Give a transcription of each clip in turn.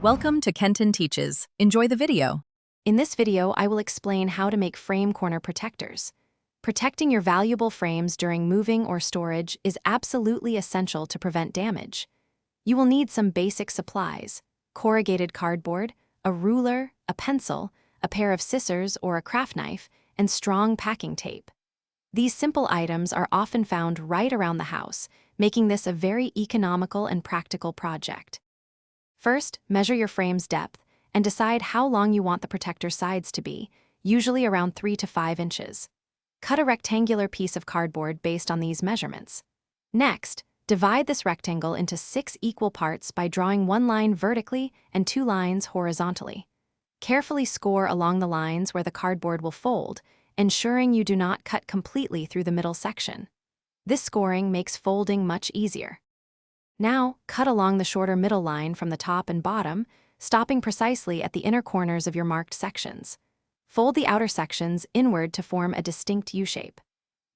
Welcome to Kenton Teaches. Enjoy the video. In this video, I will explain how to make frame corner protectors. Protecting your valuable frames during moving or storage is absolutely essential to prevent damage. You will need some basic supplies: corrugated cardboard, a ruler, a pencil, a pair of scissors or a craft knife, and strong packing tape. These simple items are often found right around the house, making this a very economical and practical project. First, measure your frame's depth and decide how long you want the protector sides to be, usually around 3 to 5 inches. Cut a rectangular piece of cardboard based on these measurements. Next, divide this rectangle into 6 equal parts by drawing one line vertically and 2 lines horizontally. Carefully score along the lines where the cardboard will fold, ensuring you do not cut completely through the middle section. This scoring makes folding much easier. Now, cut along the shorter middle line from the top and bottom, stopping precisely at the inner corners of your marked sections. Fold the outer sections inward to form a distinct U-shape.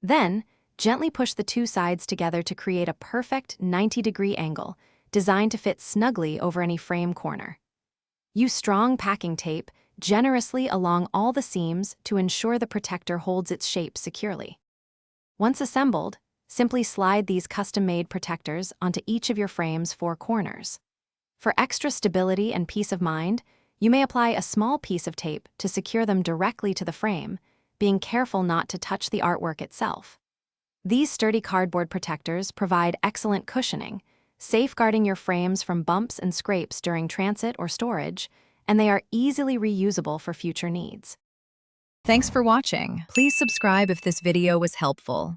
Then, gently push the 2 sides together to create a perfect 90-degree angle, designed to fit snugly over any frame corner. Use strong packing tape generously along all the seams to ensure the protector holds its shape securely. Once assembled, simply slide these custom-made protectors onto each of your frame's 4 corners. For extra stability and peace of mind, you may apply a small piece of tape to secure them directly to the frame, being careful not to touch the artwork itself. These sturdy cardboard protectors provide excellent cushioning, safeguarding your frames from bumps and scrapes during transit or storage, and they are easily reusable for future needs. Thanks for watching. Please subscribe if this video was helpful.